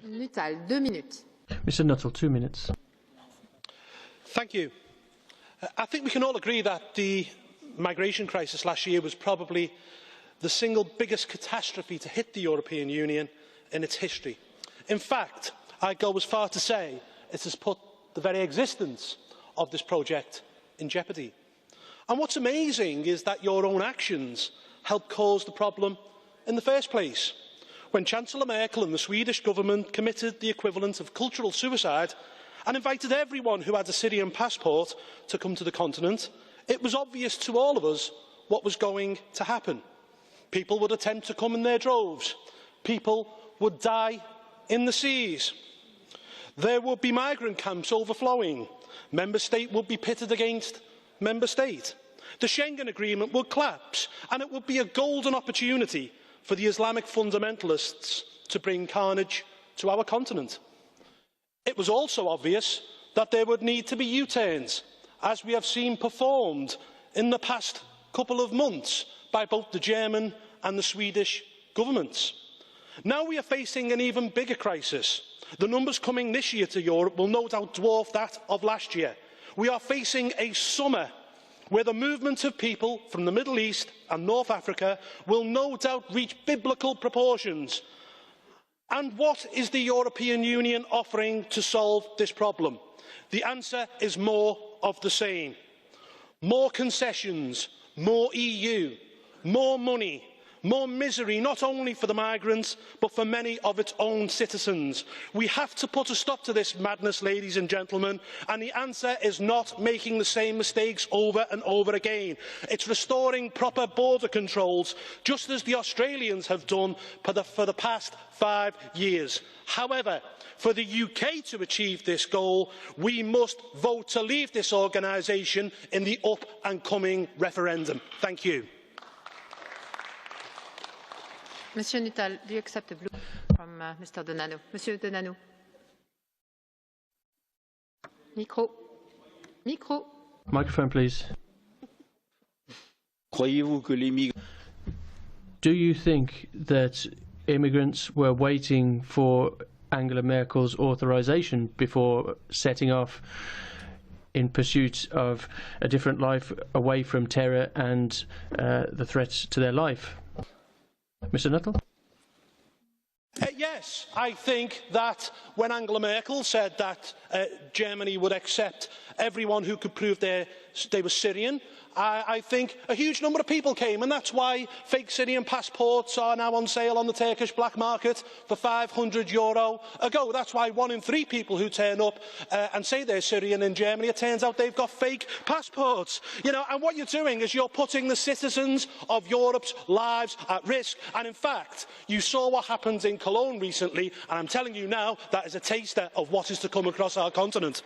Nuttall, 2 minutes. Mr. Nuttall, 2 minutes. Thank you. I think we can all agree that the migration crisis last year was probably the single biggest catastrophe to hit the European Union in its history. In fact, I go as far to say it has put the very existence of this project in jeopardy. And what's amazing is that your own actions helped cause the problem in the first place. When Chancellor Merkel and the Swedish government committed the equivalent of cultural suicide and invited everyone who had a Syrian passport to come to the continent, it was obvious to all of us what was going to happen. People would attempt to come in their droves. People would die in the seas. There would be migrant camps overflowing. Member State would be pitted against Member State. The Schengen Agreement would collapse, and it would be a golden opportunity for the Islamic fundamentalists to bring carnage to our continent. It was also obvious that there would need to be U-turns, as we have seen performed in the past couple of months by both the German and the Swedish governments. Now we are facing an even bigger crisis. The numbers coming this year to Europe will no doubt dwarf that of last year. We are facing a summer where the movement of people from the Middle East and North Africa will no doubt reach biblical proportions. And what is the European Union offering to solve this problem? The answer is more of the same. More concessions, more EU, more money, more misery, not only for the migrants, but for many of its own citizens. We have to put a stop to this madness, ladies and gentlemen, and the answer is not making the same mistakes over and over again. It's restoring proper border controls, just as the Australians have done for the past 5 years. However, for the UK to achieve this goal, we must vote to leave this organisation in the up and coming referendum. Thank you. Monsieur Nuttall, do you accept a blue from Mr. Donano? Monsieur Donano. Micro. Micro. Microphone, please. Do you think that immigrants were waiting for Angela Merkel's authorization before setting off in pursuit of a different life away from terror and the threats to their life? Mr. Nuttall? Yes, I think that when Angela Merkel said that Germany would accept everyone who could prove they were Syrian, I think a huge number of people came, and that's why fake Syrian passports are now on sale on the Turkish black market for €500 a go. That's why 1 in 3 people who turn up and say they're Syrian in Germany, it turns out they've got fake passports. You know, and what you're doing is you're putting the citizens of Europe's lives at risk. And in fact, you saw what happened in Cologne recently, and I'm telling you now, that is a taster of what is to come across our continent.